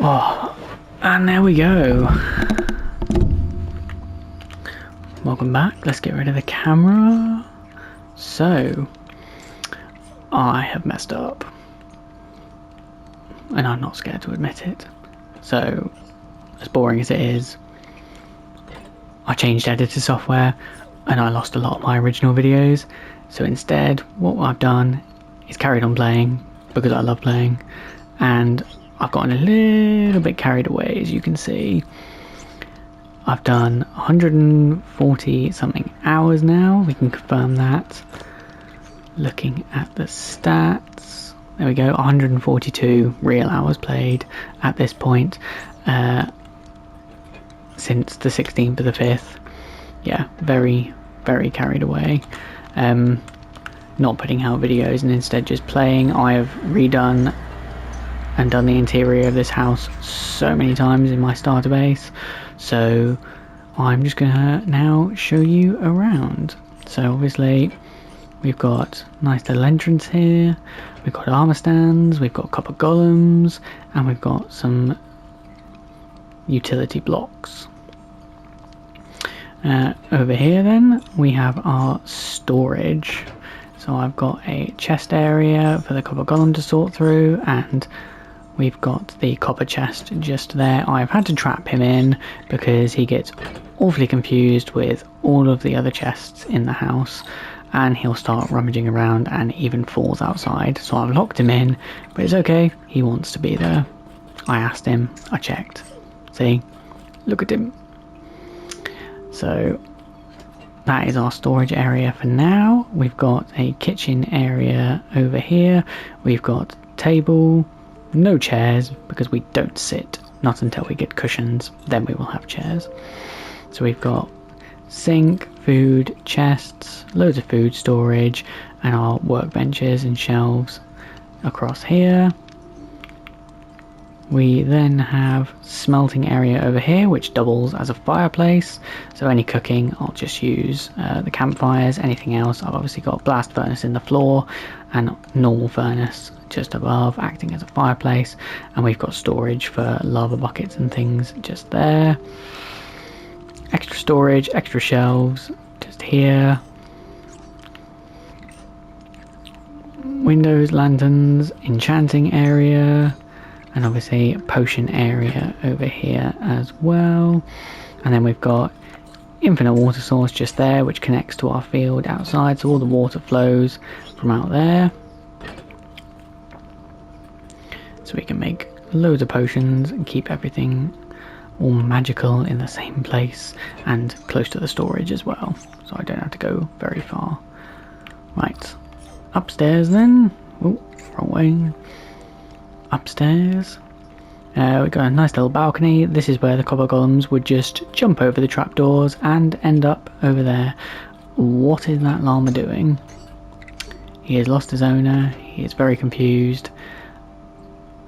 Oh, and there we go. Welcome back. Let's get rid of the camera. So, I have messed up. And I'm not scared to admit it. So, as boring as it is, I changed editor software and I lost a lot of my original videos. So instead, what I've done is carried on playing because I love playing, and I've gotten a little bit carried away. As you can see, I've done 140 something hours now. We can confirm that looking at the stats. There we go, 142 real hours played at this point since the 16th of the 5th. Yeah, very carried away. Not putting out videos and instead just playing. I have redone and done the interior of this house so many times in my starter base, so I'm just gonna now show you around. So obviously we've got nice little entrance here, we've got armor stands, we've got copper golems, and we've got some utility blocks. Over here then we have our storage. So I've got a chest area for the copper golem to sort through, and we've got the copper chest just there. I've had to trap him in because he gets awfully confused with all of the other chests in the house, and he'll start rummaging around and even falls outside. So I've locked him in, but it's okay, he wants to be there. I asked him, I checked. See, look at him. So that is our storage area for now. We've got a kitchen area over here. We've got table, no chairs because we don't sit, not until we get cushions, then we will have chairs. So we've got sink, food, chests, loads of food storage, and our workbenches and shelves across here. We then have smelting area over here, which doubles as a fireplace, so any cooking I'll just use the campfires. Anything else, I've obviously got blast furnace in the floor and normal furnace just above, acting as a fireplace, and we've got storage for lava buckets and things just there. Extra storage, extra shelves just here. Windows, lanterns, enchanting area, and obviously potion area over here as well. And then we've got infinite water source just there, which connects to our field outside, so all the water flows from out there. So we can make loads of potions and keep everything all magical in the same place and close to the storage as well, so I don't have to go very far. Right, upstairs then. Oh, wrong way. Upstairs we've got a nice little balcony. This is where the copper golems would just jump over the trapdoors and end up over there. What is that llama doing? He has lost his owner, he is very confused,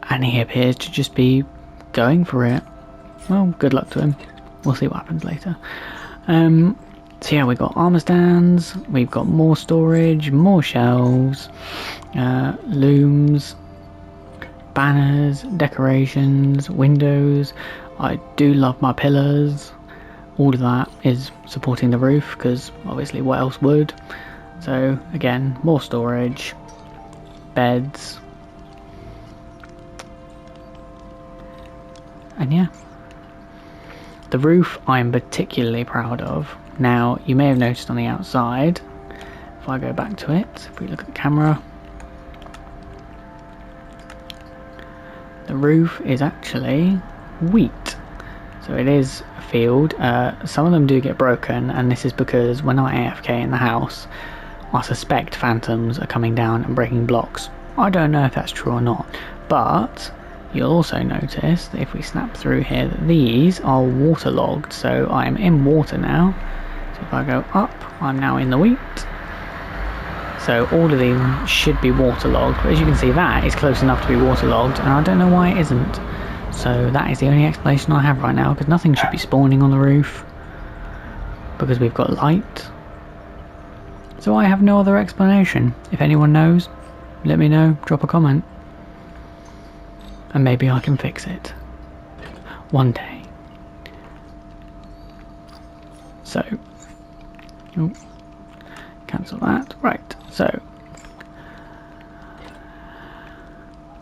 and he appears to just be going for it. Well, good luck to him. We'll see what happens later. So yeah, we've got armor stands, we've got more storage, more shelves, looms, banners, decorations, windows. I do love my pillars. All of that is supporting the roof because obviously what else would. So again, more storage, beds, and yeah, the roof I'm particularly proud of. Now you may have noticed on the outside, if I go back to it, if we look at the camera, the roof is actually wheat. So it is a field. Some of them do get broken, and this is because when I AFK in the house, I suspect phantoms are coming down and breaking blocks. I don't know if that's true or not, but you'll also notice that if we snap through here that these are waterlogged, so I am in water now. So if I go up, I'm now in the wheat. So all of these should be waterlogged, but as you can see that is close enough to be waterlogged, and I don't know why it isn't. So that is the only explanation I have right now, because nothing should be spawning on the roof because we've got light. So I have no other explanation. If anyone knows, let me know, drop a comment, and maybe I can fix it. one day. So, oh, cancel that. Right, so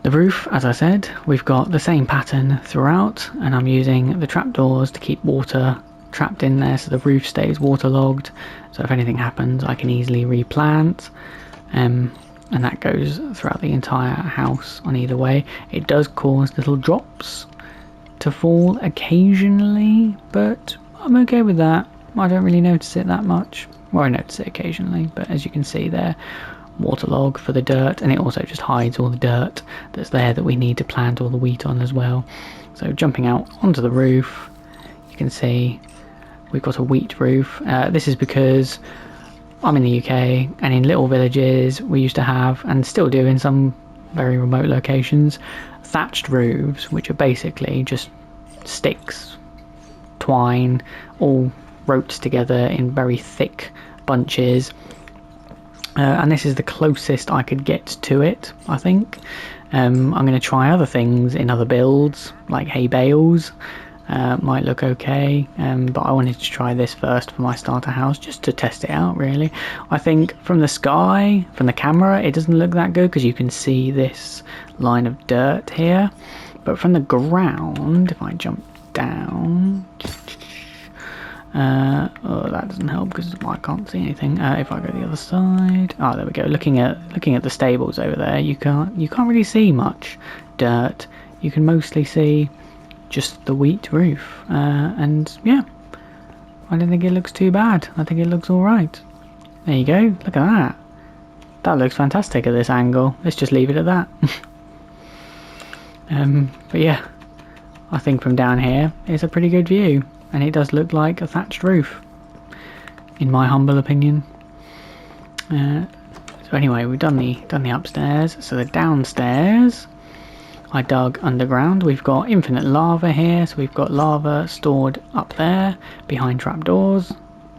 the roof, as I said, we've got the same pattern throughout, and I'm using the trapdoors to keep water trapped in there so the roof stays waterlogged, so if anything happens I can easily replant, and that goes throughout the entire house on either way. It does cause little drops to fall occasionally, but I'm okay with that. I don't really notice it that much. Well, I notice it occasionally, but as you can see there, waterlog for the dirt, and it also just hides all the dirt that's there that we need to plant all the wheat on as well. So jumping out onto the roof, you can see we've got a wheat roof. This is because I'm in the UK, and in little villages we used to have, and still do in some very remote locations, thatched roofs, which are basically just sticks, twine, all roped together in very thick bunches, and this is the closest I could get to it, I think. I'm going to try other things in other builds, like hay bales. Might look okay, but I wanted to try this first for my starter house, just to test it out really. I think from the sky, from the camera, it doesn't look that good because you can see this line of dirt here, but from the ground, if I jump down, oh, that doesn't help because I can't see anything. If I go to the other side, oh, there we go. Looking at the stables over there, you can't really see much dirt. You can mostly see just the wheat roof, and yeah, I don't think it looks too bad. I think it looks all right. There you go. Look at that. That looks fantastic at this angle. Let's just leave it at that. But yeah, I think from down here it's a pretty good view. And it does look like a thatched roof, in my humble opinion. So anyway, we've done the upstairs. So the downstairs, I dug underground. We've got infinite lava here, so we've got lava stored up there behind trapdoors.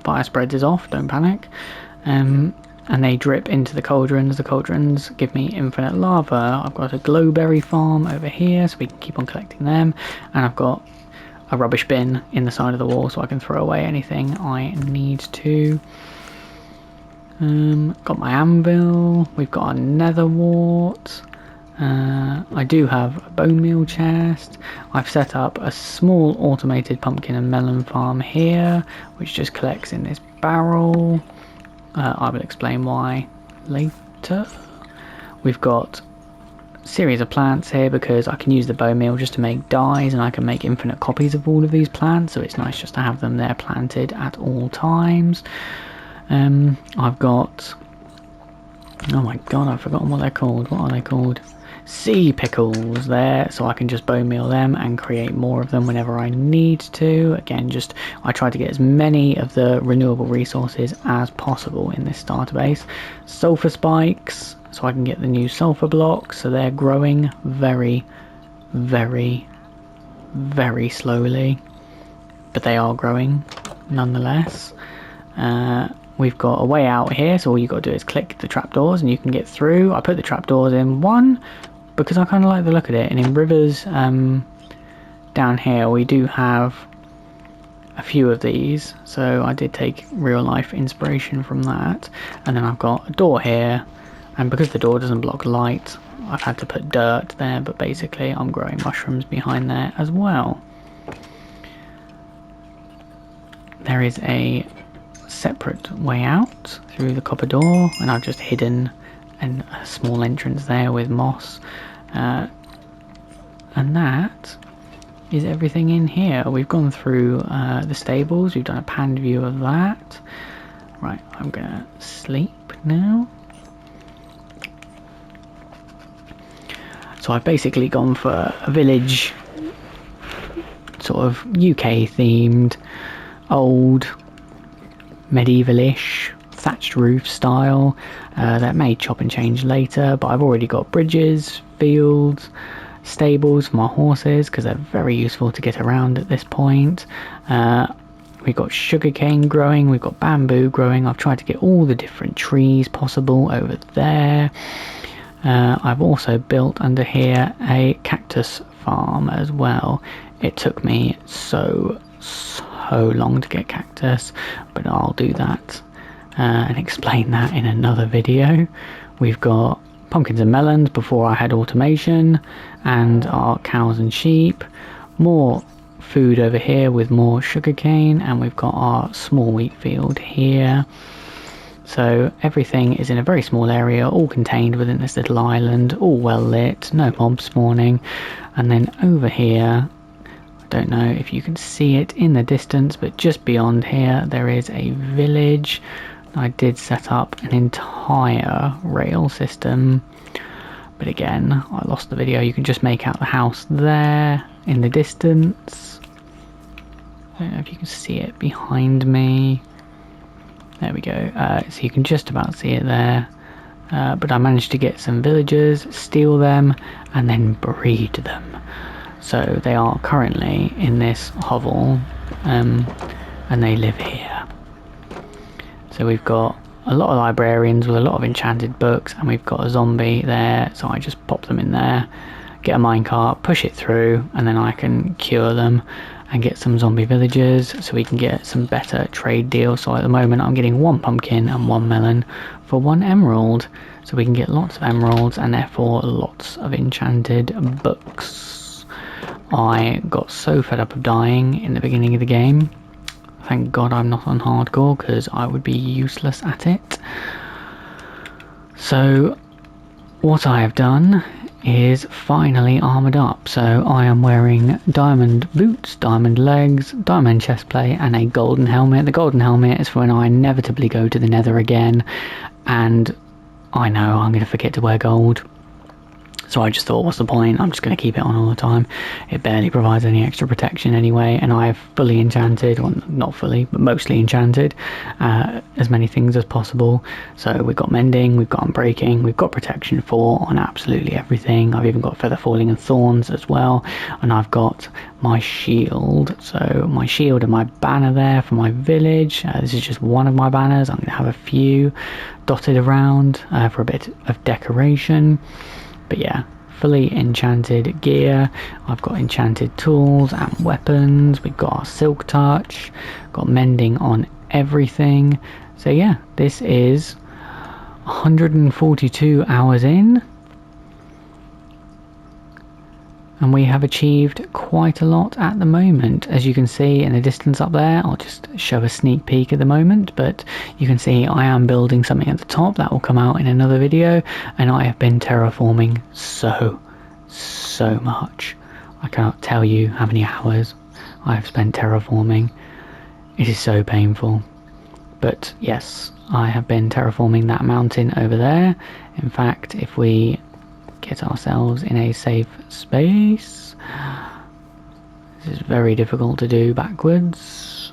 Fire spreads is off, don't panic. And they drip into the cauldrons. The cauldrons give me infinite lava. I've got a glowberry farm over here, so we can keep on collecting them. And I've got a rubbish bin in the side of the wall so I can throw away anything I need to. Got my anvil, we've got a nether wart, I do have a bone meal chest. I've set up a small automated pumpkin and melon farm here, which just collects in this barrel. I will explain why later. We've got series of plants here because I can use the bone meal just to make dyes, and I can make infinite copies of all of these plants, so it's nice just to have them there planted at all times. I've got, oh my god, I've forgotten what they're called. What are they called? Sea pickles there, so I can just bone meal them and create more of them whenever I need to. Again, just I try to get as many of the renewable resources as possible in this starter base. Sulfur spikes, so I can get the new sulfur blocks, so they're growing very, very, very slowly, but they are growing nonetheless. We've got a way out here, so all you've got to do is click the trapdoors and you can get through. I put the trapdoors in one because I kind of like the look of it, and in rivers down here we do have a few of these, so I did take real life inspiration from that. And then I've got a door here, and because the door doesn't block light, I've had to put dirt there, but basically I'm growing mushrooms behind there as well. There is a separate way out through the copper door, and I've just hidden a small entrance there with moss, and that is everything in here. We've gone through the stables, we've done a panned view of that. Right, I'm gonna sleep now. So I've basically gone for a village, sort of UK themed, old, medieval-ish, thatched roof style. That may chop and change later, but I've already got bridges, fields, stables for my horses because they're very useful to get around at this point. We've got sugarcane growing, we've got bamboo growing. I've tried to get all the different trees possible over there. I've also built under here a cactus farm as well. It took me so long to get cactus, but I'll do that and explain that in another video. We've got pumpkins and melons before I had automation, and our cows and sheep. More food over here with more sugarcane, and we've got our small wheat field here. So everything is in a very small area, all contained within this little island, all well lit, no mobs spawning. And then over here, I don't know if you can see it in the distance, but just beyond here there is a village. I did set up an entire rail system, but again, I lost the video. You can just make out the house there in the distance. I don't know if you can see it behind me. There we go. So you can just about see it there. But I managed to get some villagers, steal them, and then breed them. So they are currently in this hovel, and they live here. So we've got a lot of librarians with a lot of enchanted books, and we've got a zombie there, so I just pop them in there, get a minecart, push it through, and then I can cure them and get some zombie villagers so we can get some better trade deals. So at the moment I'm getting 1 pumpkin and 1 melon for 1 emerald, so we can get lots of emeralds and therefore lots of enchanted books. I got so fed up of dying in the beginning of the game. Thank God I'm not on hardcore, because I would be useless at it. So what I have done is finally armoured up. So I am wearing diamond boots, diamond legs, diamond chestplate, and a golden helmet. The golden helmet is for when I inevitably go to the nether again, and I know I'm going to forget to wear gold. So I just thought, what's the point? I'm just going to keep it on all the time. It barely provides any extra protection anyway, and I have fully enchanted, well not fully, but mostly enchanted, as many things as possible. So we've got mending, we've got unbreaking, we've got protection 4 on absolutely everything. I've even got feather falling and thorns as well, and I've got my shield. So my shield and my banner there for my village. This is just one of my banners. I'm going to have a few dotted around for a bit of decoration. But yeah, fully enchanted gear. I've got enchanted tools and weapons. We've got our silk touch, got mending on everything. So yeah, this is 142 hours in, and we have achieved quite a lot at the moment. As you can see in the distance up there, I'll just show a sneak peek at the moment, but you can see I am building something at the top that will come out in another video, and I have been terraforming so much. I cannot tell you how many hours I have spent terraforming. It is so painful. But yes, I have been terraforming that mountain over there. In fact, if we get ourselves in a safe space, this is very difficult to do backwards.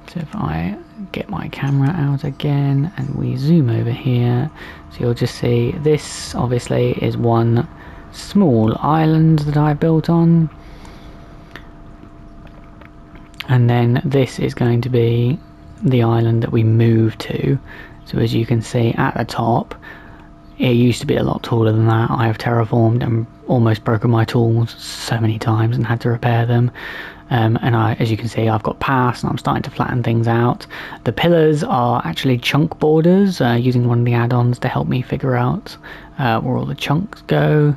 So if I get my camera out again and we zoom over here, so you'll just see this obviously is one small island that I built on, and then this is going to be the island that we move to. So as you can see at the top, it used to be a lot taller than that. I have terraformed and almost broken my tools so many times and had to repair them. And as you can see, I've got paths and I'm starting to flatten things out. The pillars are actually chunk borders, using one of the add-ons to help me figure out where all the chunks go.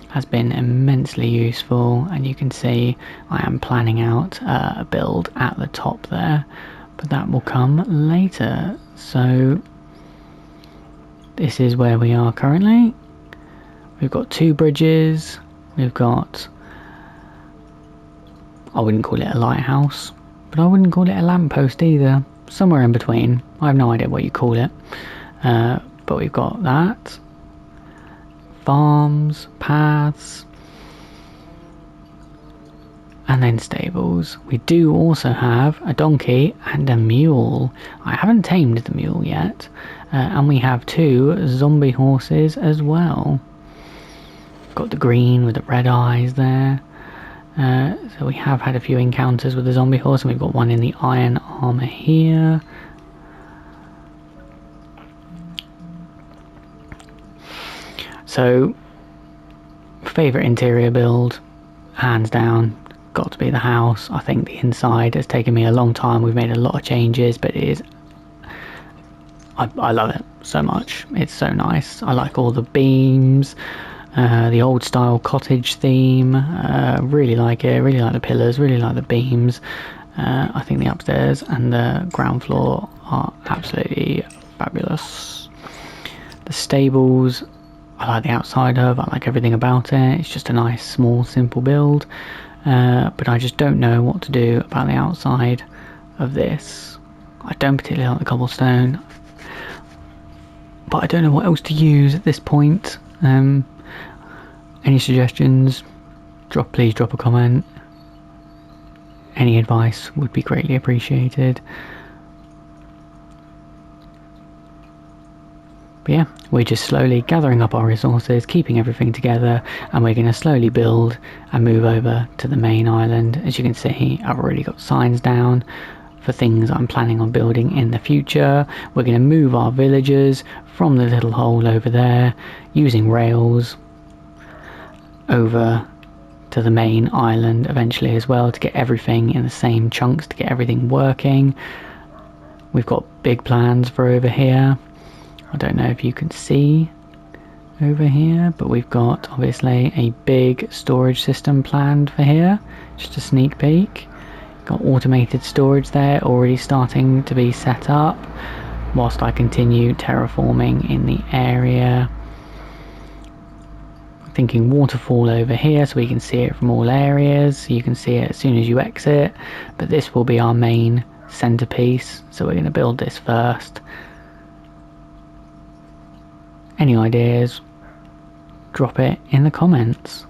Has been immensely useful, and you can see I am planning out a build at the top there, but that will come later. So this is where we are currently. We've got 2 bridges, we've got, I wouldn't call it a lighthouse, but I wouldn't call it a lamppost either, somewhere in between. I have no idea what you call it, but we've got that, farms, paths, and then stables. We do also have a donkey and a mule. I haven't tamed the mule yet, and we have 2 zombie horses as well. Got the green with the red eyes there. So we have had a few encounters with the zombie horse, and we've got one in the iron armor here. So, favourite interior build, hands down, got to be the house. I think the inside has taken me a long time. We've made a lot of changes, but it is... I love it so much. It's so nice. I like all the beams, the old style cottage theme. Really like it. Really like the pillars. Really like the beams. I think the upstairs and the ground floor are absolutely fabulous. The stables, I like the outside of. I like everything about it. It's just a nice, small, simple build. But I just don't know what to do about the outside of this. I don't particularly like the cobblestone, but I don't know what else to use at this point. Any suggestions? Please drop a comment. Any advice would be greatly appreciated. But yeah, we're just slowly gathering up our resources, keeping everything together, and we're going to slowly build and move over to the main island. As you can see, I've already got signs down for things I'm planning on building in the future. We're going to move our villagers from the little hole over there, using rails, over to the main island eventually as well, to get everything in the same chunks, to get everything working. We've got big plans for over here. I don't know if you can see over here, but we've got obviously a big storage system planned for here. Just a sneak peek. Got automated storage there already starting to be set up, whilst I continue terraforming in the area. Thinking waterfall over here so we can see it from all areas. You can see it as soon as you exit, but this will be our main centerpiece, so we're going to build this first. Any ideas? Drop it in the comments.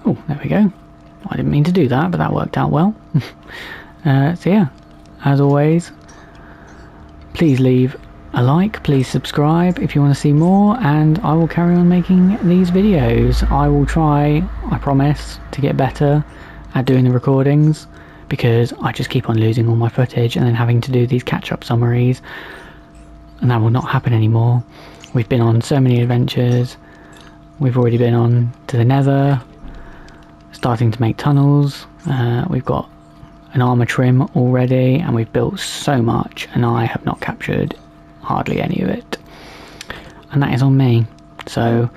Oh, there we go. I didn't mean to do that, but that worked out well. So yeah, as always, please leave a like, please subscribe if you want to see more, and I will carry on making these videos. I will try, I promise, to get better at doing the recordings, because I just keep on losing all my footage and then having to do these catch-up summaries, and that will not happen anymore. We've been on so many adventures. We've already been on to the Nether, starting to make tunnels. We've got an armor trim already, and we've built so much, and I have not captured hardly any of it, and that is on me. So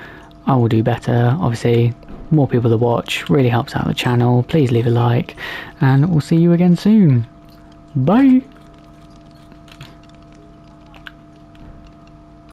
I will do better. Obviously, more people to watch really helps out the channel. Please leave a like, and we'll see you again soon. Bye.